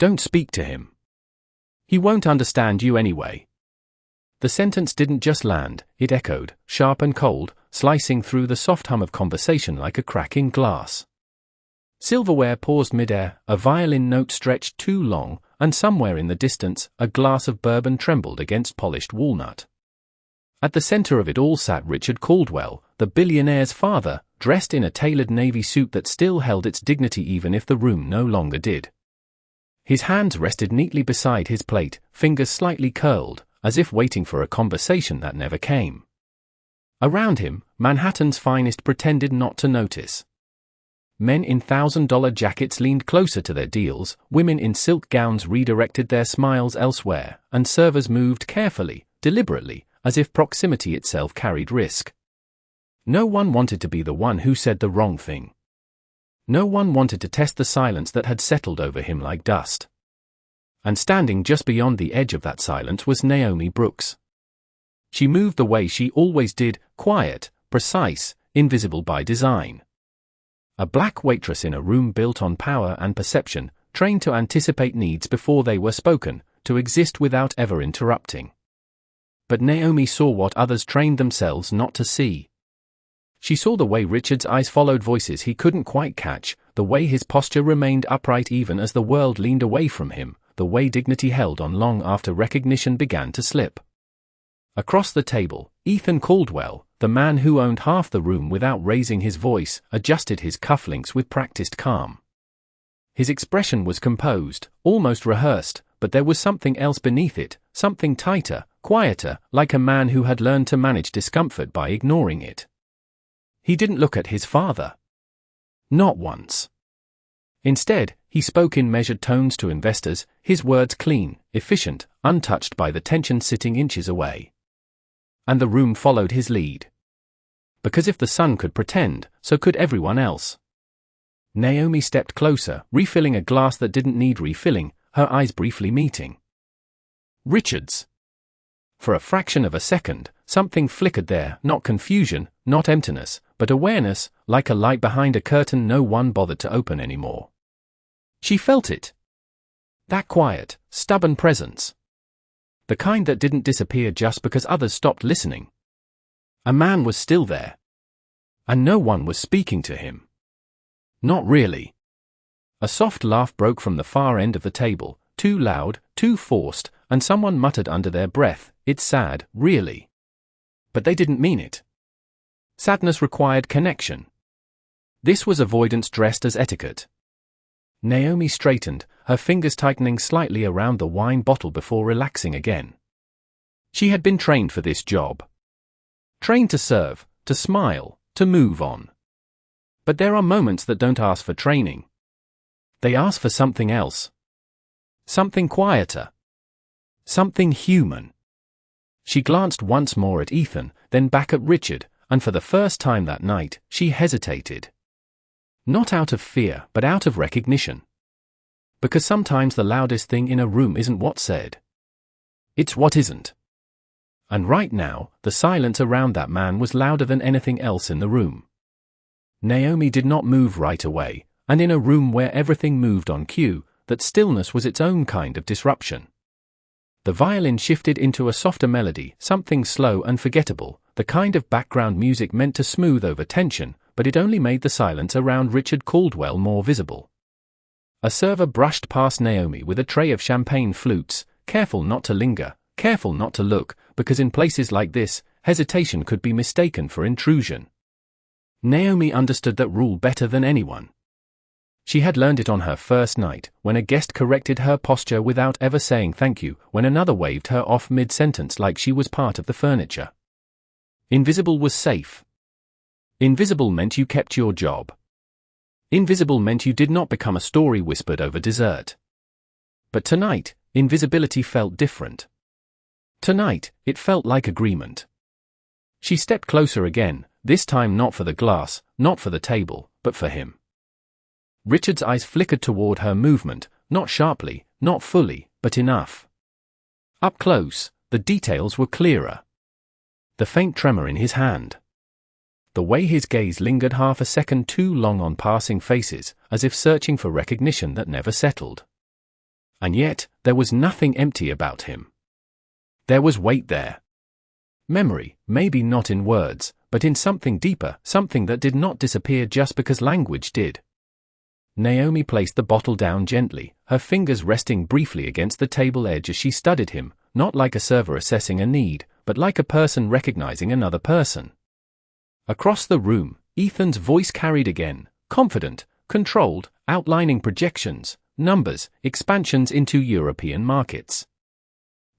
Don't speak to him. He won't understand you anyway. The sentence didn't just land, it echoed, sharp and cold, slicing through the soft hum of conversation like a crack in glass. Silverware paused midair, a violin note stretched too long, and somewhere in the distance, a glass of bourbon trembled against polished walnut. At the center of it all sat Richard Caldwell, the billionaire's father, dressed in a tailored navy suit that still held its dignity even if the room no longer did. His hands rested neatly beside his plate, fingers slightly curled, as if waiting for a conversation that never came. Around him, Manhattan's finest pretended not to notice. Men in $1,000 jackets leaned closer to their deals, women in silk gowns redirected their smiles elsewhere, and servers moved carefully, deliberately, as if proximity itself carried risk. No one wanted to be the one who said the wrong thing. No one wanted to test the silence that had settled over him like dust. And standing just beyond the edge of that silence was Naomi Brooks. She moved the way she always did, quiet, precise, invisible by design. A black waitress in a room built on power and perception, trained to anticipate needs before they were spoken, to exist without ever interrupting. But Naomi saw what others trained themselves not to see. She saw the way Richard's eyes followed voices he couldn't quite catch, the way his posture remained upright even as the world leaned away from him, the way dignity held on long after recognition began to slip. Across the table, Ethan Caldwell, the man who owned half the room without raising his voice, adjusted his cufflinks with practiced calm. His expression was composed, almost rehearsed, but there was something else beneath it, something tighter, quieter, like a man who had learned to manage discomfort by ignoring it. He didn't look at his father. Not once. Instead, he spoke in measured tones to investors, his words clean, efficient, untouched by the tension sitting inches away. And the room followed his lead. Because if the son could pretend, so could everyone else. Naomi stepped closer, refilling a glass that didn't need refilling, her eyes briefly meeting Richard's. For a fraction of a second, something flickered there, not confusion, not emptiness, but awareness, like a light behind a curtain no one bothered to open anymore. She felt it. That quiet, stubborn presence. The kind that didn't disappear just because others stopped listening. A man was still there. And no one was speaking to him. Not really. A soft laugh broke from the far end of the table, too loud, too forced, and someone muttered under their breath, "It's sad, really." But they didn't mean it. Sadness required connection. This was avoidance dressed as etiquette. Naomi straightened, her fingers tightening slightly around the wine bottle before relaxing again. She had been trained for this job. Trained to serve, to smile, to move on. But there are moments that don't ask for training. They ask for something else. Something quieter. Something human. She glanced once more at Ethan, then back at Richard, and for the first time that night, she hesitated. Not out of fear, but out of recognition. Because sometimes the loudest thing in a room isn't what's said. It's what isn't. And right now, the silence around that man was louder than anything else in the room. Naomi did not move right away, and in a room where everything moved on cue, that stillness was its own kind of disruption. The violin shifted into a softer melody, something slow and forgettable, the kind of background music meant to smooth over tension, but it only made the silence around Richard Caldwell more visible. A server brushed past Naomi with a tray of champagne flutes, careful not to linger, careful not to look, because in places like this, hesitation could be mistaken for intrusion. Naomi understood that rule better than anyone. She had learned it on her first night, when a guest corrected her posture without ever saying thank you, when another waved her off mid-sentence like she was part of the furniture. Invisible was safe. Invisible meant you kept your job. Invisible meant you did not become a story whispered over dessert. But tonight, invisibility felt different. Tonight, it felt like agreement. She stepped closer again, this time not for the glass, not for the table, but for him. Richard's eyes flickered toward her movement, not sharply, not fully, but enough. Up close, the details were clearer. The faint tremor in his hand. The way his gaze lingered half a second too long on passing faces, as if searching for recognition that never settled. And yet, there was nothing empty about him. There was weight there. Memory, maybe not in words, but in something deeper, something that did not disappear just because language did. Naomi placed the bottle down gently, her fingers resting briefly against the table edge as she studied him, not like a server assessing a need, but like a person recognizing another person. Across the room, Ethan's voice carried again, confident, controlled, outlining projections, numbers, expansions into European markets.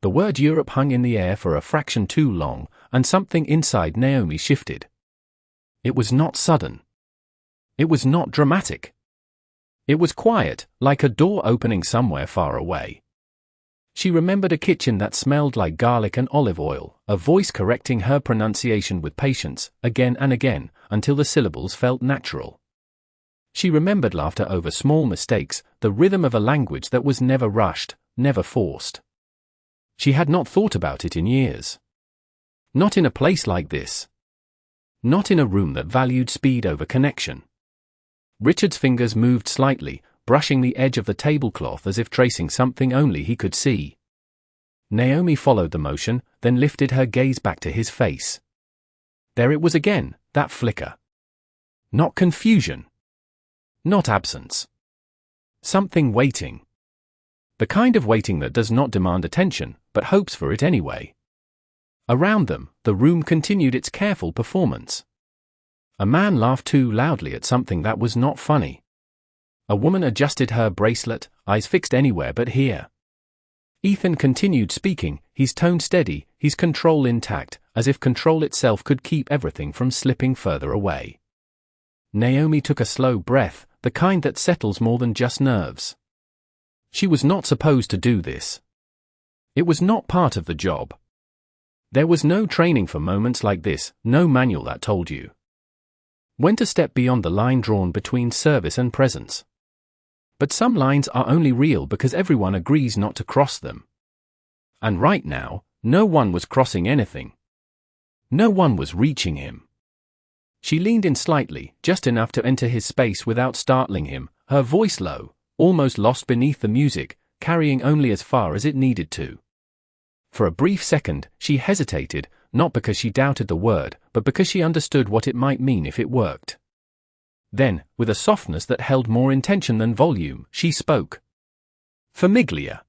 The word Europe hung in the air for a fraction too long, and something inside Naomi shifted. It was not sudden. It was not dramatic. It was quiet, like a door opening somewhere far away. She remembered a kitchen that smelled like garlic and olive oil, a voice correcting her pronunciation with patience, again and again, until the syllables felt natural. She remembered laughter over small mistakes, the rhythm of a language that was never rushed, never forced. She had not thought about it in years. Not in a place like this. Not in a room that valued speed over connection. Richard's fingers moved slightly, brushing the edge of the tablecloth as if tracing something only he could see. Naomi followed the motion, then lifted her gaze back to his face. There it was again, that flicker. Not confusion. Not absence. Something waiting. The kind of waiting that does not demand attention, but hopes for it anyway. Around them, the room continued its careful performance. A man laughed too loudly at something that was not funny. A woman adjusted her bracelet, eyes fixed anywhere but here. Ethan continued speaking, his tone steady, his control intact, as if control itself could keep everything from slipping further away. Naomi took a slow breath, the kind that settles more than just nerves. She was not supposed to do this. It was not part of the job. There was no training for moments like this, no manual that told you when to step beyond the line drawn between service and presence. But some lines are only real because everyone agrees not to cross them. And right now, no one was crossing anything. No one was reaching him. She leaned in slightly, just enough to enter his space without startling him, her voice low, almost lost beneath the music, carrying only as far as it needed to. For a brief second, she hesitated, not because she doubted the word, but because she understood what it might mean if it worked. Then, with a softness that held more intention than volume, she spoke. Famiglia.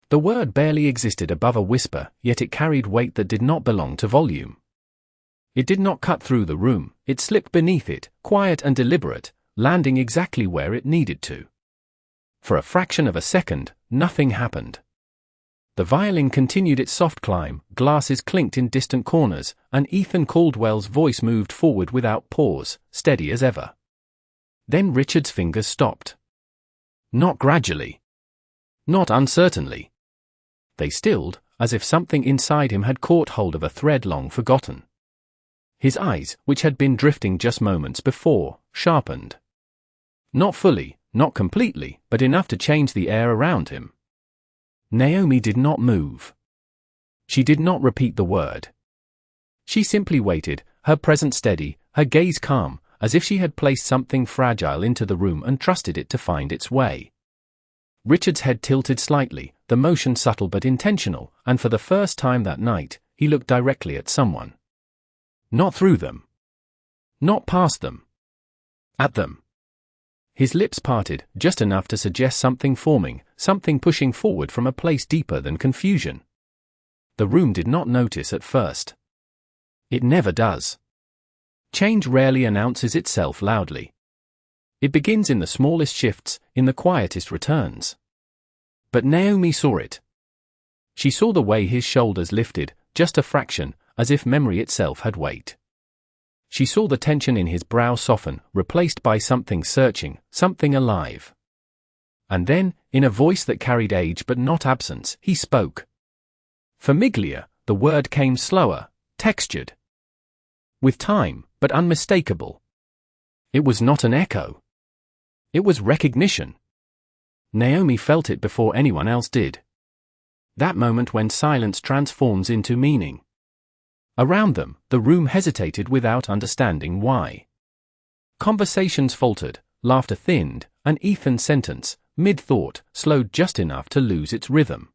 The word barely existed above a whisper, yet it carried weight that did not belong to volume. It did not cut through the room, it slipped beneath it, quiet and deliberate, landing exactly where it needed to. For a fraction of a second, nothing happened. The violin continued its soft climb, glasses clinked in distant corners, and Ethan Caldwell's voice moved forward without pause, steady as ever. Then Richard's fingers stopped. Not gradually. Not uncertainly. They stilled, as if something inside him had caught hold of a thread long forgotten. His eyes, which had been drifting just moments before, sharpened. Not fully, not completely, but enough to change the air around him. Naomi did not move. She did not repeat the word. She simply waited, her presence steady, her gaze calm, as if she had placed something fragile into the room and trusted it to find its way. Richard's head tilted slightly, the motion subtle but intentional, and for the first time that night, he looked directly at someone. Not through them. Not past them. At them. His lips parted, just enough to suggest something forming, something pushing forward from a place deeper than confusion. The room did not notice at first. It never does. Change rarely announces itself loudly. It begins in the smallest shifts, in the quietest returns. But Naomi saw it. She saw the way his shoulders lifted, just a fraction, as if memory itself had weight. She saw the tension in his brow soften, replaced by something searching, something alive. And then, in a voice that carried age but not absence, he spoke. Famiglia, the word came slower, textured. With time, but unmistakable. It was not an echo. It was recognition. Naomi felt it before anyone else did. That moment when silence transforms into meaning. Around them, the room hesitated without understanding why. Conversations faltered, laughter thinned, and Ethan's sentence, mid-thought, slowed just enough to lose its rhythm.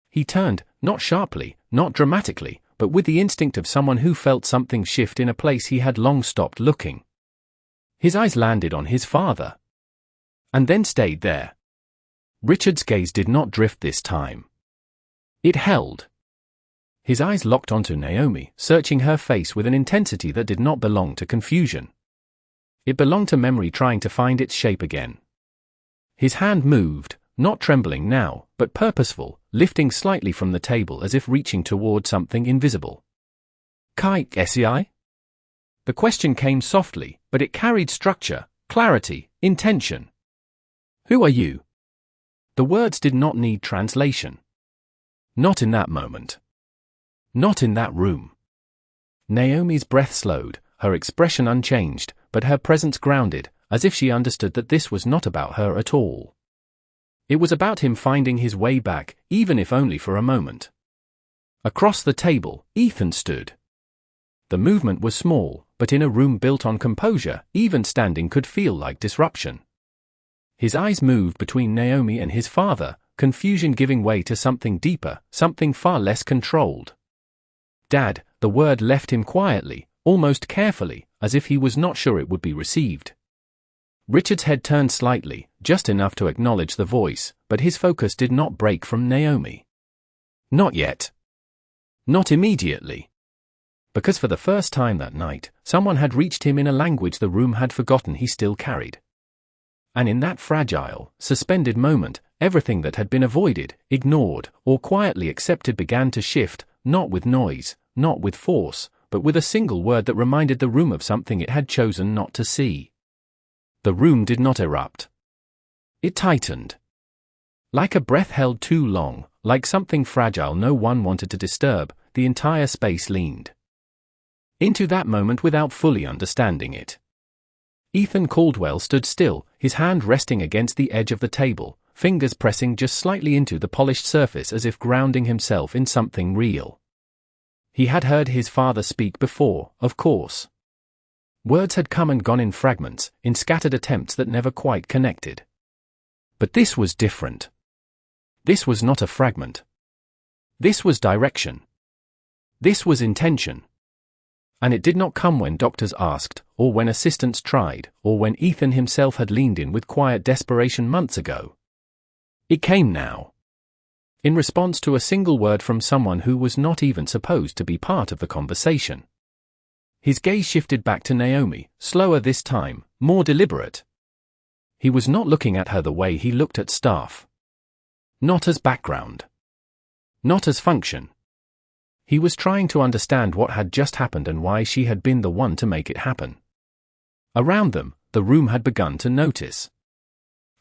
He turned, not sharply, not dramatically, but with the instinct of someone who felt something shift in a place he had long stopped looking. His eyes landed on his father. And then stayed there. Richard's gaze did not drift this time. It held. His eyes locked onto Naomi, searching her face with an intensity that did not belong to confusion. It belonged to memory trying to find its shape again. His hand moved, not trembling now, but purposeful, lifting slightly from the table as if reaching toward something invisible. Kai SEI? The question came softly, but it carried structure, clarity, intention. Who are you? The words did not need translation. Not in that moment. Not in that room. Naomi's breath slowed, her expression unchanged, but her presence grounded, as if she understood that this was not about her at all. It was about him finding his way back, even if only for a moment. Across the table, Ethan stood. The movement was small, but in a room built on composure, even standing could feel like disruption. His eyes moved between Naomi and his father, confusion giving way to something deeper, something far less controlled. Dad, the word left him quietly, almost carefully, as if he was not sure it would be received. Richard's head turned slightly, just enough to acknowledge the voice, but his focus did not break from Naomi. Not yet. Not immediately. Because for the first time that night, someone had reached him in a language the room had forgotten he still carried. And in that fragile, suspended moment, everything that had been avoided, ignored, or quietly accepted began to shift, not with noise, not with force, but with a single word that reminded the room of something it had chosen not to see. The room did not erupt. It tightened. Like a breath held too long, like something fragile no one wanted to disturb, the entire space leaned into that moment without fully understanding it. Ethan Caldwell stood still, his hand resting against the edge of the table, fingers pressing just slightly into the polished surface as if grounding himself in something real. He had heard his father speak before, of course. Words had come and gone in fragments, in scattered attempts that never quite connected. But this was different. This was not a fragment. This was direction. This was intention. And it did not come when doctors asked, or when assistants tried, or when Ethan himself had leaned in with quiet desperation months ago. It came now. In response to a single word from someone who was not even supposed to be part of the conversation. His gaze shifted back to Naomi, slower this time, more deliberate. He was not looking at her the way he looked at staff. Not as background. Not as function. He was trying to understand what had just happened and why she had been the one to make it happen. Around them, the room had begun to notice.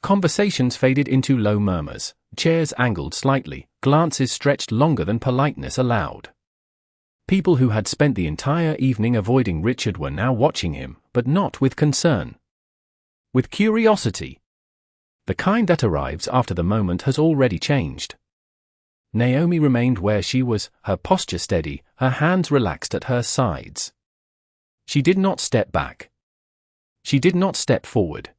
Conversations faded into low murmurs, chairs angled slightly, glances stretched longer than politeness allowed. People who had spent the entire evening avoiding Richard were now watching him, but not with concern. With curiosity. The kind that arrives after the moment has already changed. Naomi remained where she was, her posture steady, her hands relaxed at her sides. She did not step back. She did not step forward.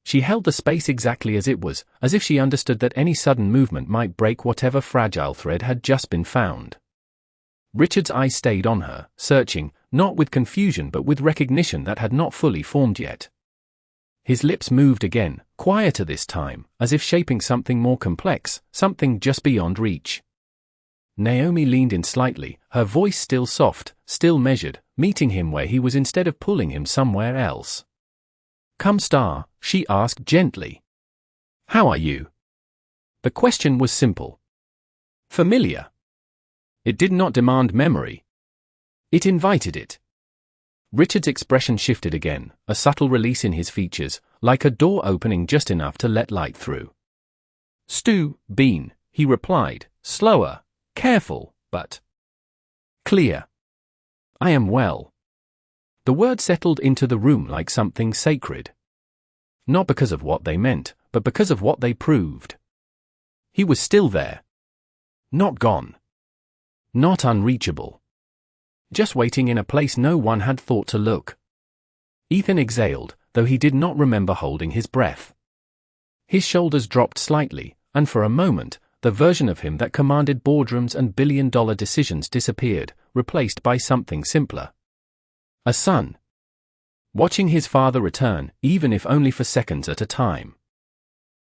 She held the space exactly as it was, as if she understood that any sudden movement might break whatever fragile thread had just been found. Richard's eyes stayed on her, searching, not with confusion but with recognition that had not fully formed yet. His lips moved again, quieter this time, as if shaping something more complex, something just beyond reach. Naomi leaned in slightly, her voice still soft, still measured, meeting him where he was instead of pulling him somewhere else. "Come, Star," she asked gently. "How are you?" The question was simple. Familiar. It did not demand memory. It invited it. Richard's expression shifted again, a subtle release in his features, like a door opening just enough to let light through. "Stew, bean," he replied, slower, careful, but clear. "I am well." The word settled into the room like something sacred. Not because of what they meant, but because of what they proved. He was still there. Not gone. Not unreachable. Just waiting in a place no one had thought to look. Ethan exhaled, though he did not remember holding his breath. His shoulders dropped slightly, and for a moment, the version of him that commanded boardrooms and billion-dollar decisions disappeared, replaced by something simpler. A son. Watching his father return, even if only for seconds at a time.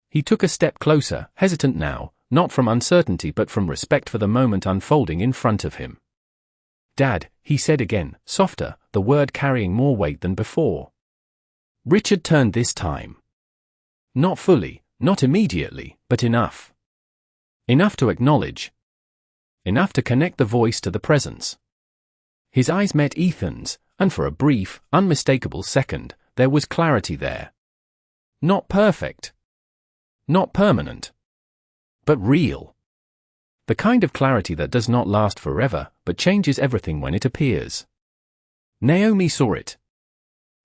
He took a step closer, hesitant now, not from uncertainty but from respect for the moment unfolding in front of him. "Dad," he said again, softer, the word carrying more weight than before. Richard turned this time. Not fully, not immediately, but enough. Enough to acknowledge. Enough to connect the voice to the presence. His eyes met Ethan's, and for a brief, unmistakable second, there was clarity there. Not perfect. Not permanent. But real. The kind of clarity that does not last forever, but changes everything when it appears. Naomi saw it.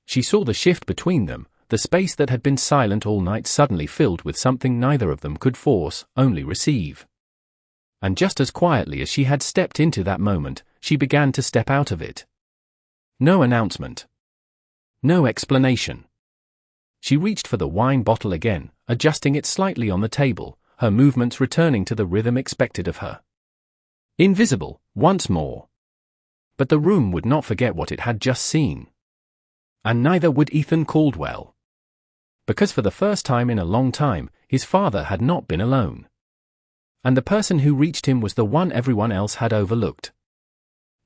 She saw the shift between them, the space that had been silent all night suddenly filled with something neither of them could force, only receive. And just as quietly as she had stepped into that moment, she began to step out of it. No announcement. No explanation. She reached for the wine bottle again, adjusting it slightly on the table, her movements returning to the rhythm expected of her. Invisible, once more. But the room would not forget what it had just seen. And neither would Ethan Caldwell. Because for the first time in a long time, his father had not been alone. And the person who reached him was the one everyone else had overlooked.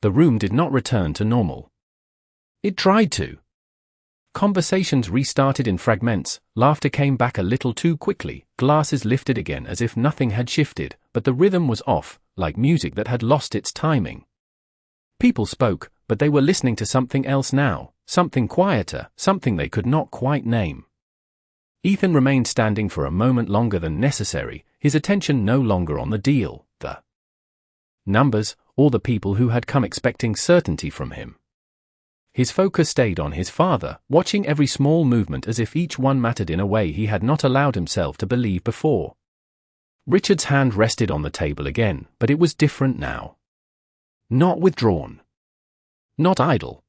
The room did not return to normal. It tried to. Conversations restarted in fragments, laughter came back a little too quickly, glasses lifted again as if nothing had shifted, but the rhythm was off, like music that had lost its timing. People spoke, but they were listening to something else now, something quieter, something they could not quite name. Ethan remained standing for a moment longer than necessary, his attention no longer on the deal, the numbers, or the people who had come expecting certainty from him. His focus stayed on his father, watching every small movement as if each one mattered in a way he had not allowed himself to believe before. Richard's hand rested on the table again, but it was different now. Not withdrawn. Not idle.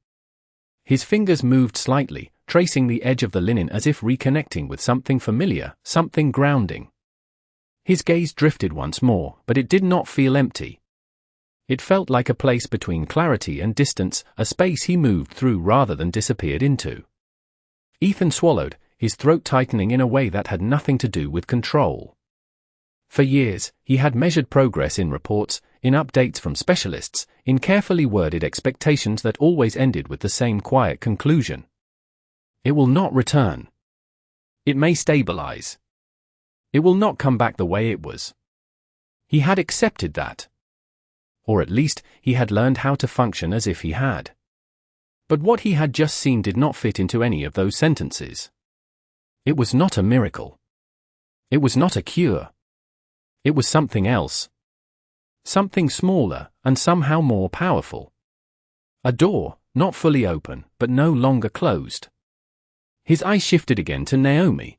His fingers moved slightly, tracing the edge of the linen as if reconnecting with something familiar, something grounding. His gaze drifted once more, but it did not feel empty. It felt like a place between clarity and distance, a space he moved through rather than disappeared into. Ethan swallowed, his throat tightening in a way that had nothing to do with control. For years, he had measured progress in reports, in updates from specialists, in carefully worded expectations that always ended with the same quiet conclusion. It will not return. It may stabilize. It will not come back the way it was. He had accepted that. Or at least, he had learned how to function as if he had. But what he had just seen did not fit into any of those sentences. It was not a miracle. It was not a cure. It was something else. Something smaller, and somehow more powerful. A door, not fully open, but no longer closed. His eyes shifted again to Naomi.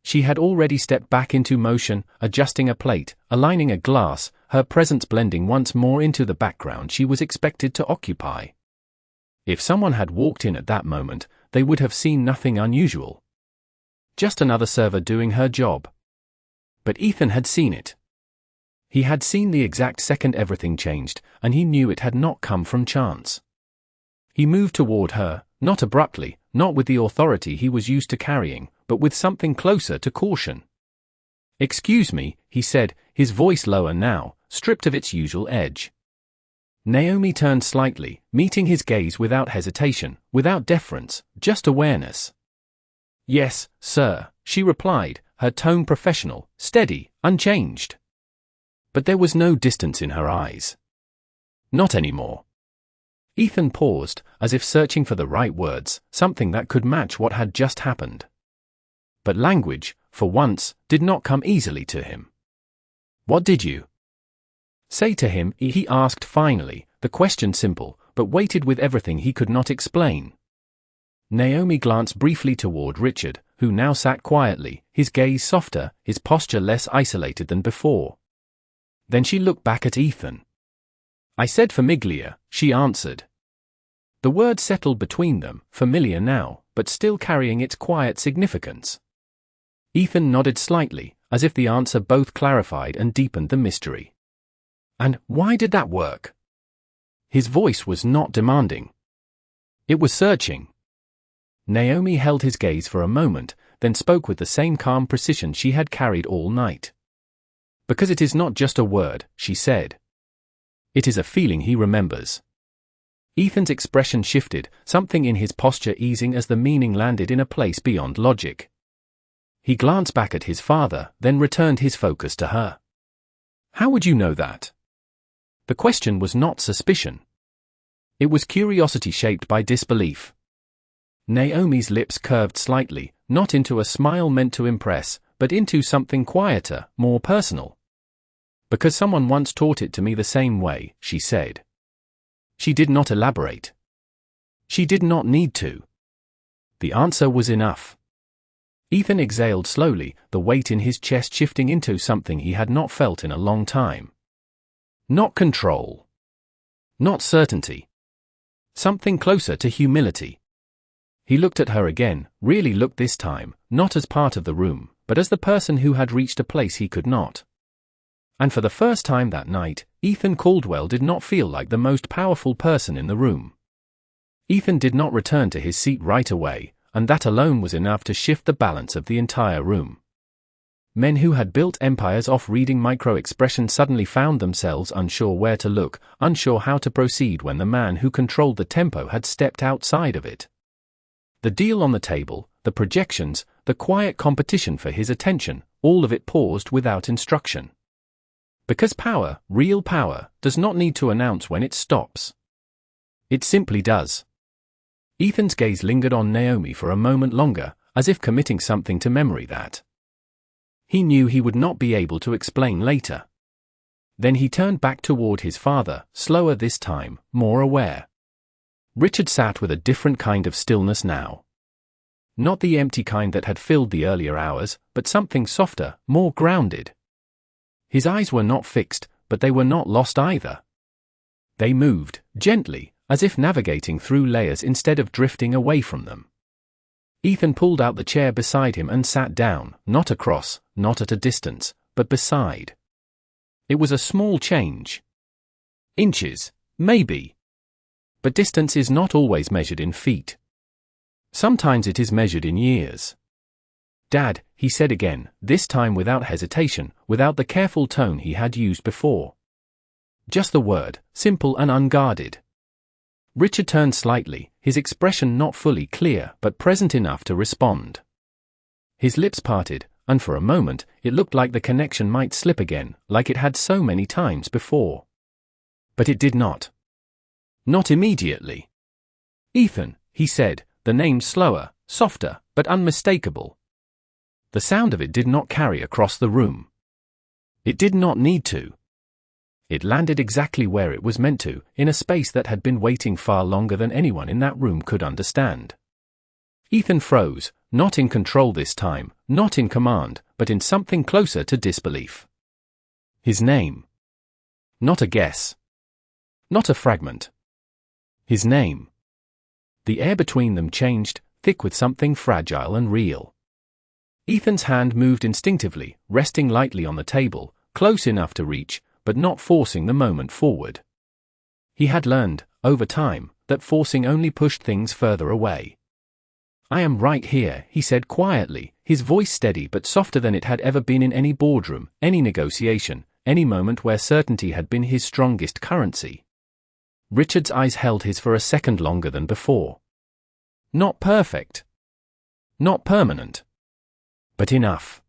She had already stepped back into motion, adjusting a plate, aligning a glass, her presence blending once more into the background she was expected to occupy. If someone had walked in at that moment, they would have seen nothing unusual. Just another server doing her job. But Ethan had seen it. He had seen the exact second everything changed, and he knew it had not come from chance. He moved toward her, not abruptly, not with the authority he was used to carrying, but with something closer to caution. "Excuse me," he said, his voice lower now, stripped of its usual edge. Naomi turned slightly, meeting his gaze without hesitation, without deference, just awareness. "Yes, sir," she replied, her tone professional, steady, unchanged. But there was no distance in her eyes. Not anymore. Ethan paused, as if searching for the right words, something that could match what had just happened. But language, for once, did not come easily to him. "What did you say to him?" he asked finally, the question simple, but weighted with everything he could not explain. Naomi glanced briefly toward Richard, who now sat quietly, his gaze softer, his posture less isolated than before. Then she looked back at Ethan. "I said famiglia," she answered. The word settled between them, familiar now, but still carrying its quiet significance. Ethan nodded slightly, as if the answer both clarified and deepened the mystery. And why did that work? His voice was not demanding. It was searching. Naomi held his gaze for a moment, then spoke with the same calm precision she had carried all night. Because it is not just a word, she said. It is a feeling he remembers. Ethan's expression shifted, something in his posture easing as the meaning landed in a place beyond logic. He glanced back at his father, then returned his focus to her. How would you know that? The question was not suspicion. It was curiosity shaped by disbelief. Naomi's lips curved slightly, not into a smile meant to impress, but into something quieter, more personal. Because someone once taught it to me the same way, she said. She did not elaborate. She did not need to. The answer was enough. Ethan exhaled slowly, the weight in his chest shifting into something he had not felt in a long time. Not control. Not certainty. Something closer to humility. He looked at her again, really looked this time, not as part of the room, but as the person who had reached a place he could not. And for the first time that night, Ethan Caldwell did not feel like the most powerful person in the room. Ethan did not return to his seat right away, and that alone was enough to shift the balance of the entire room. Men who had built empires off reading micro-expression suddenly found themselves unsure where to look, unsure how to proceed when the man who controlled the tempo had stepped outside of it. The deal on the table, the projections, the quiet competition for his attention, all of it paused without instruction. Because power, real power, does not need to announce when it stops. It simply does. Ethan's gaze lingered on Naomi for a moment longer, as if committing something to memory that he knew he would not be able to explain later. Then he turned back toward his father, slower this time, more aware. Richard sat with a different kind of stillness now. Not the empty kind that had filled the earlier hours, but something softer, more grounded. His eyes were not fixed, but they were not lost either. They moved, gently, as if navigating through layers instead of drifting away from them. Ethan pulled out the chair beside him and sat down, not across, not at a distance, but beside. It was a small change. Inches, maybe. But distance is not always measured in feet. Sometimes it is measured in years. Dad, he said again, this time without hesitation, without the careful tone he had used before. Just the word, simple and unguarded. Richard turned slightly, his expression not fully clear but present enough to respond. His lips parted, and for a moment, it looked like the connection might slip again, like it had so many times before. But it did not. Not immediately. Ethan, he said, the name slower, softer, but unmistakable. The sound of it did not carry across the room. It did not need to. It landed exactly where it was meant to, in a space that had been waiting far longer than anyone in that room could understand. Ethan froze, not in control this time, not in command, but in something closer to disbelief. His name. Not a guess. Not a fragment. His name. The air between them changed, thick with something fragile and real. Ethan's hand moved instinctively, resting lightly on the table, close enough to reach, but not forcing the moment forward. He had learned, over time, that forcing only pushed things further away. I am right here, he said quietly, his voice steady but softer than it had ever been in any boardroom, any negotiation, any moment where certainty had been his strongest currency. Richard's eyes held his for a second longer than before. Not perfect. Not permanent. But enough.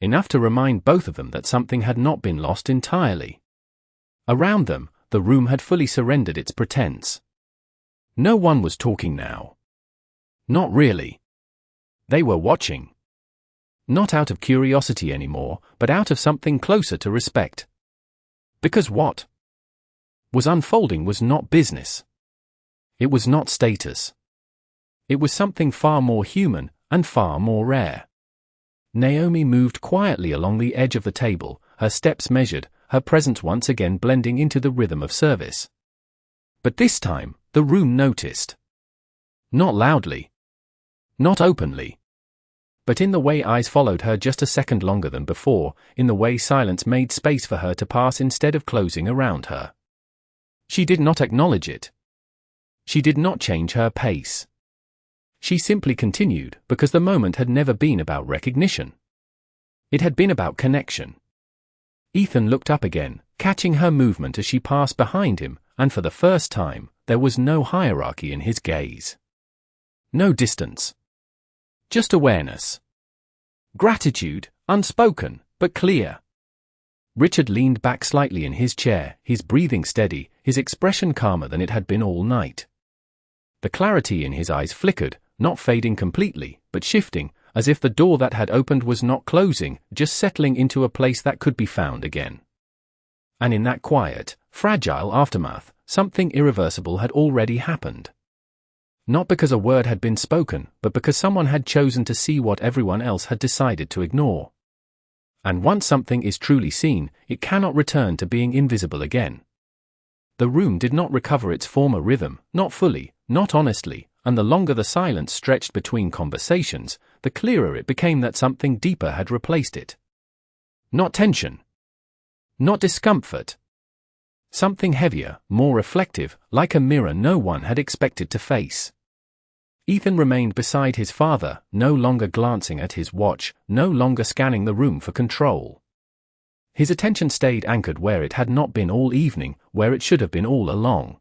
Enough to remind both of them that something had not been lost entirely. Around them, the room had fully surrendered its pretense. No one was talking now. Not really. They were watching. Not out of curiosity anymore, but out of something closer to respect. Because what was unfolding was not business. It was not status. It was something far more human, and far more rare. Naomi moved quietly along the edge of the table, her steps measured, her presence once again blending into the rhythm of service. But this time, the room noticed. Not loudly. Not openly. But in the way eyes followed her just a second longer than before, in the way silence made space for her to pass instead of closing around her. She did not acknowledge it. She did not change her pace. She simply continued, because the moment had never been about recognition. It had been about connection. Ethan looked up again, catching her movement as she passed behind him, and for the first time, there was no hierarchy in his gaze. No distance. Just awareness. Gratitude, unspoken, but clear. Richard leaned back slightly in his chair, his breathing steady, his expression calmer than it had been all night. The clarity in his eyes flickered, not fading completely, but shifting, as if the door that had opened was not closing, just settling into a place that could be found again. And in that quiet, fragile aftermath, something irreversible had already happened. Not because a word had been spoken, but because someone had chosen to see what everyone else had decided to ignore. And once something is truly seen, it cannot return to being invisible again. The room did not recover its former rhythm, not fully, not honestly, and the longer the silence stretched between conversations, the clearer it became that something deeper had replaced it. Not tension. Not discomfort. Something heavier, more reflective, like a mirror no one had expected to face. Ethan remained beside his father, no longer glancing at his watch, no longer scanning the room for control. His attention stayed anchored where it had not been all evening, where it should have been all along.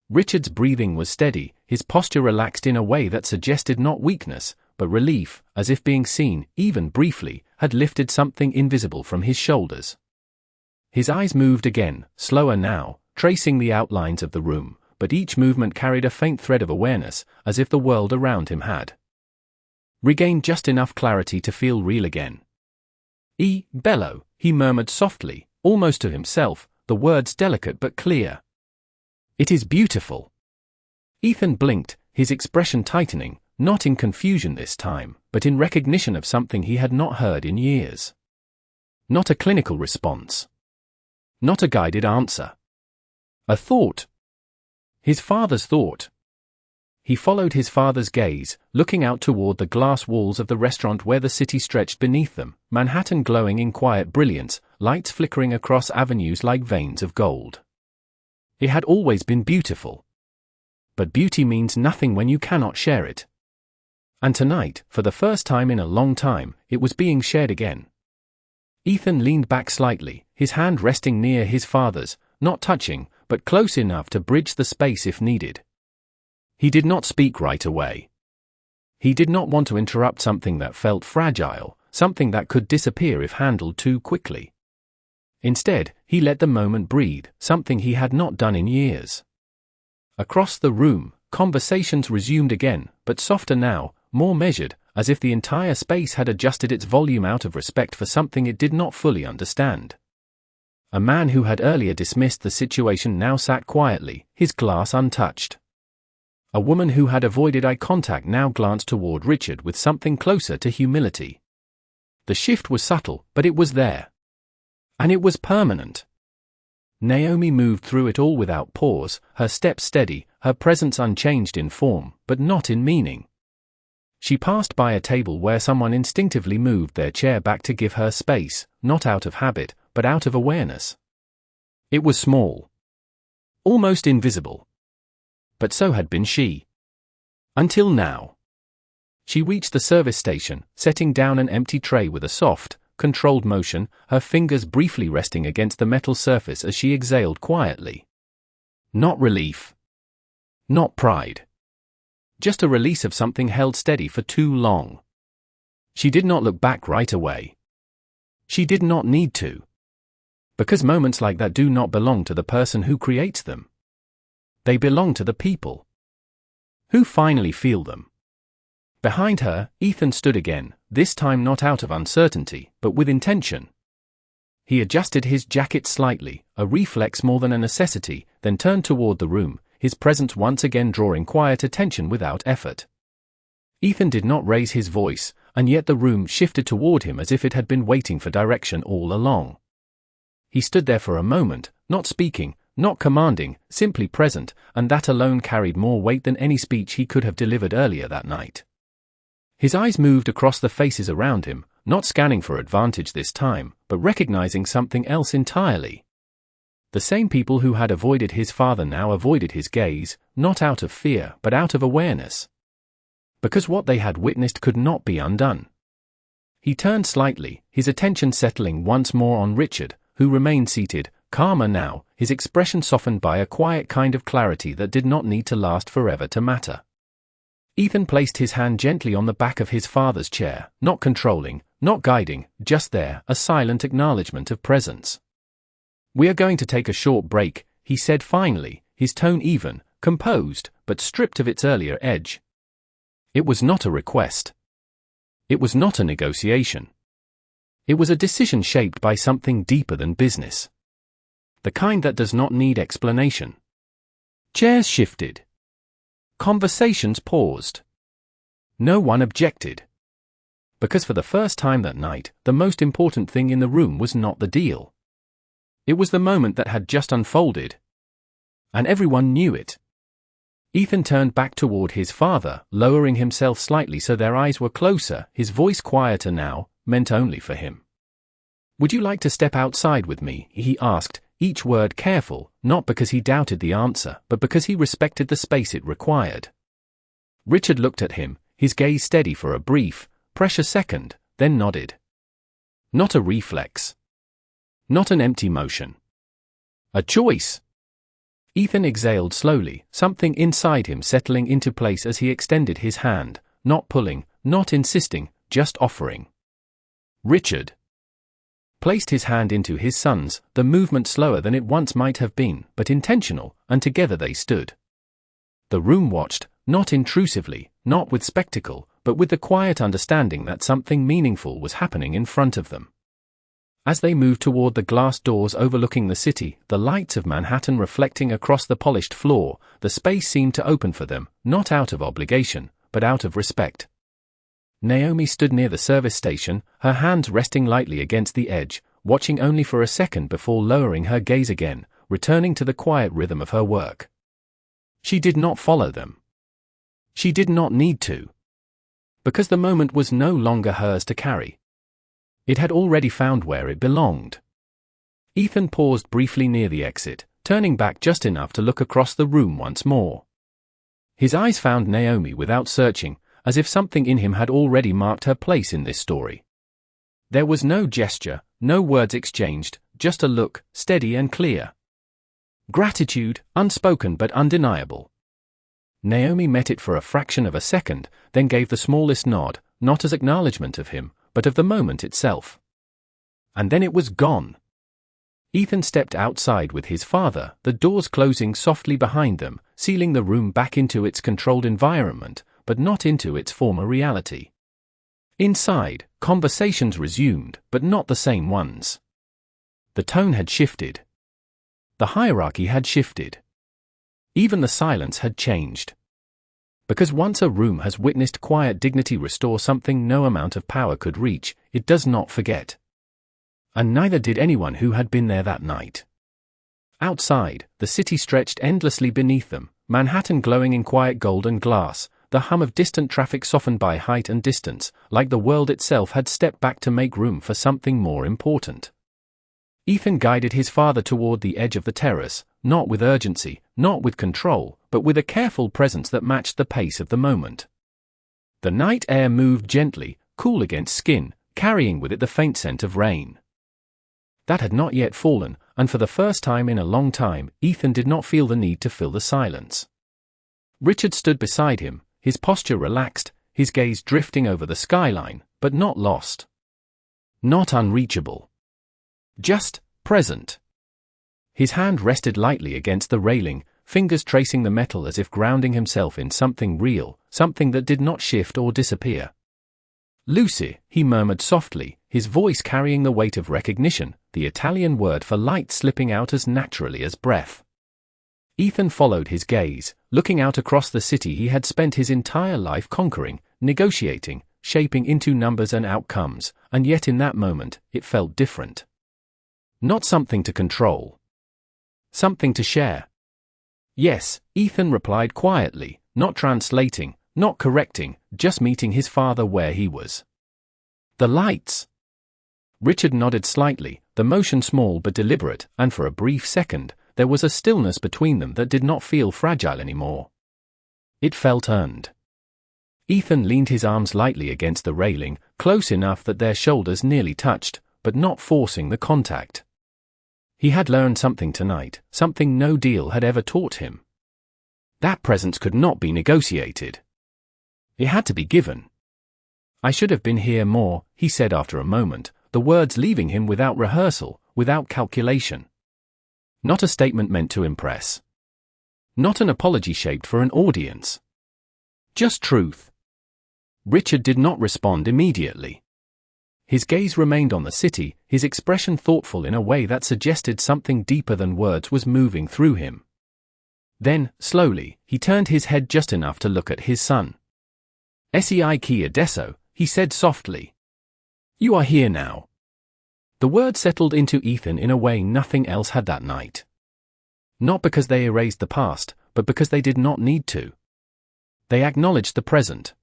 Richard's breathing was steady, his posture relaxed in a way that suggested not weakness, but relief, as if being seen, even briefly, had lifted something invisible from his shoulders. His eyes moved again, slower now, tracing the outlines of the room, but each movement carried a faint thread of awareness, as if the world around him had regained just enough clarity to feel real again. Bello, he murmured softly, almost to himself, the words delicate but clear. It is beautiful. Ethan blinked, his expression tightening, not in confusion this time, but in recognition of something he had not heard in years. Not a clinical response. Not a guided answer. A thought. His father's thought. He followed his father's gaze, looking out toward the glass walls of the restaurant where the city stretched beneath them, Manhattan glowing in quiet brilliance, lights flickering across avenues like veins of gold. It had always been beautiful. But beauty means nothing when you cannot share it. And tonight, for the first time in a long time, it was being shared again. Ethan leaned back slightly, his hand resting near his father's, not touching, but close enough to bridge the space if needed. He did not speak right away. He did not want to interrupt something that felt fragile, something that could disappear if handled too quickly. Instead, he let the moment breathe, something he had not done in years. Across the room, conversations resumed again, but softer now, more measured, as if the entire space had adjusted its volume out of respect for something it did not fully understand. A man who had earlier dismissed the situation now sat quietly, his glass untouched. A woman who had avoided eye contact now glanced toward Richard with something closer to humility. The shift was subtle, but it was there. And it was permanent. Naomi moved through it all without pause, her steps steady, her presence unchanged in form, but not in meaning. She passed by a table where someone instinctively moved their chair back to give her space, not out of habit, but out of awareness. It was small. Almost invisible. But so had been she. Until now. She reached the service station, setting down an empty tray with a soft, controlled motion, her fingers briefly resting against the metal surface as she exhaled quietly. Not relief. Not pride. Just a release of something held steady for too long. She did not look back right away. She did not need to. Because moments like that do not belong to the person who creates them. They belong to the people who finally feel them. Behind her, Ethan stood again, this time not out of uncertainty, but with intention. He adjusted his jacket slightly, a reflex more than a necessity, then turned toward the room, his presence once again drawing quiet attention without effort. Ethan did not raise his voice, and yet the room shifted toward him as if it had been waiting for direction all along. He stood there for a moment, not speaking, not commanding, simply present, and that alone carried more weight than any speech he could have delivered earlier that night. His eyes moved across the faces around him, not scanning for advantage this time, but recognizing something else entirely. The same people who had avoided his father now avoided his gaze, not out of fear, but out of awareness. Because what they had witnessed could not be undone. He turned slightly, his attention settling once more on Richard, who remained seated, calmer now, his expression softened by a quiet kind of clarity that did not need to last forever to matter. Ethan placed his hand gently on the back of his father's chair, not controlling, not guiding, just there, a silent acknowledgement of presence. "We are going to take a short break," he said finally, his tone even, composed, but stripped of its earlier edge. It was not a request. It was not a negotiation. It was a decision shaped by something deeper than business. The kind that does not need explanation. Chairs shifted. Conversations paused. No one objected. Because for the first time that night, the most important thing in the room was not the deal. It was the moment that had just unfolded. And everyone knew it. Ethan turned back toward his father, lowering himself slightly so their eyes were closer, his voice quieter now, meant only for him. "Would you like to step outside with me?" he asked, each word careful, not because he doubted the answer, but because he respected the space it required. Richard looked at him, his gaze steady for a brief, precious second, then nodded. Not a reflex. Not an empty motion. A choice. Ethan exhaled slowly, something inside him settling into place as he extended his hand, not pulling, not insisting, just offering. Richard placed his hand into his son's, the movement slower than it once might have been, but intentional, and together they stood. The room watched, not intrusively, not with spectacle, but with the quiet understanding that something meaningful was happening in front of them. As they moved toward the glass doors overlooking the city, the lights of Manhattan reflecting across the polished floor, the space seemed to open for them, not out of obligation, but out of respect. Naomi stood near the service station, her hands resting lightly against the edge, watching only for a second before lowering her gaze again, returning to the quiet rhythm of her work. She did not follow them. She did not need to. Because the moment was no longer hers to carry. It had already found where it belonged. Ethan paused briefly near the exit, turning back just enough to look across the room once more. His eyes found Naomi without searching, as if something in him had already marked her place in this story. There was no gesture, no words exchanged, just a look, steady and clear. Gratitude, unspoken but undeniable. Naomi met it for a fraction of a second, then gave the smallest nod, not as acknowledgement of him, but of the moment itself. And then it was gone. Ethan stepped outside with his father, the doors closing softly behind them, sealing the room back into its controlled environment, but not into its former reality. Inside, conversations resumed, but not the same ones. The tone had shifted. The hierarchy had shifted. Even the silence had changed. Because once a room has witnessed quiet dignity restore something no amount of power could reach, it does not forget. And neither did anyone who had been there that night. Outside, the city stretched endlessly beneath them, Manhattan glowing in quiet gold and glass, the hum of distant traffic softened by height and distance, like the world itself had stepped back to make room for something more important. Ethan guided his father toward the edge of the terrace, not with urgency, not with control, but with a careful presence that matched the pace of the moment. The night air moved gently, cool against skin, carrying with it the faint scent of rain. That had not yet fallen, and for the first time in a long time, Ethan did not feel the need to fill the silence. Richard stood beside him, his posture relaxed, his gaze drifting over the skyline, but not lost. Not unreachable. Just present. His hand rested lightly against the railing, fingers tracing the metal as if grounding himself in something real, something that did not shift or disappear. "Lucy," he murmured softly, his voice carrying the weight of recognition, the Italian word for light slipping out as naturally as breath. Ethan followed his gaze, looking out across the city he had spent his entire life conquering, negotiating, shaping into numbers and outcomes, and yet in that moment, it felt different. Not something to control. Something to share. "Yes," Ethan replied quietly, not translating, not correcting, just meeting his father where he was. The lights. Richard nodded slightly, the motion small but deliberate, and for a brief second, there was a stillness between them that did not feel fragile anymore. It felt earned. Ethan leaned his arms lightly against the railing, close enough that their shoulders nearly touched, but not forcing the contact. He had learned something tonight, something no deal had ever taught him. That presence could not be negotiated. It had to be given. "I should have been here more," he said after a moment, the words leaving him without rehearsal, without calculation. Not a statement meant to impress. Not an apology shaped for an audience. Just truth. Richard did not respond immediately. His gaze remained on the city, his expression thoughtful in a way that suggested something deeper than words was moving through him. Then, slowly, he turned his head just enough to look at his son. "Sei ki adesso," he said softly. "You are here now." The word settled into Ethan in a way nothing else had that night. Not because they erased the past, but because they did not need to. They acknowledged the present.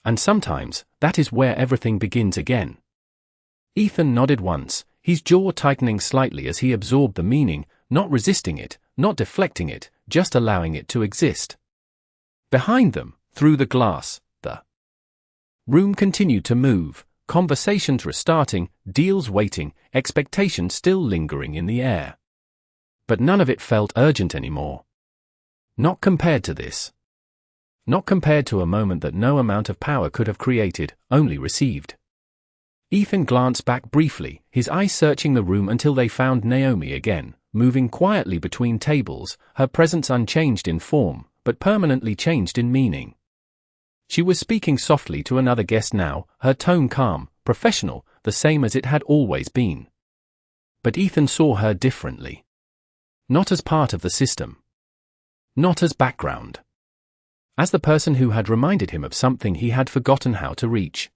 And sometimes, that is where everything begins again. Ethan nodded once, his jaw tightening slightly as he absorbed the meaning, not resisting it, not deflecting it, just allowing it to exist. Behind them, through the glass, the room continued to move, conversations restarting, deals waiting, expectations still lingering in the air. But none of it felt urgent anymore. Not compared to this. Not compared to a moment that no amount of power could have created, only received. Ethan glanced back briefly, his eyes searching the room until they found Naomi again, moving quietly between tables, her presence unchanged in form, but permanently changed in meaning. She was speaking softly to another guest now, her tone calm, professional, the same as it had always been. But Ethan saw her differently. Not as part of the system. Not as background. As the person who had reminded him of something he had forgotten how to reach.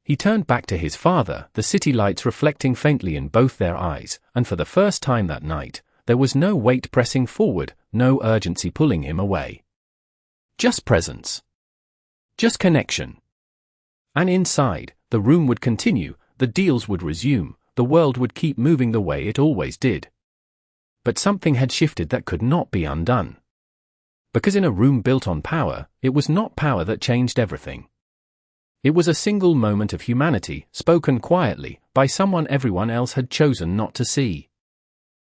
He turned back to his father, the city lights reflecting faintly in both their eyes, and for the first time that night, there was no weight pressing forward, no urgency pulling him away. Just presence. Just connection. And inside, the room would continue, the deals would resume, the world would keep moving the way it always did. But something had shifted that could not be undone. Because in a room built on power, it was not power that changed everything. It was a single moment of humanity, spoken quietly, by someone everyone else had chosen not to see.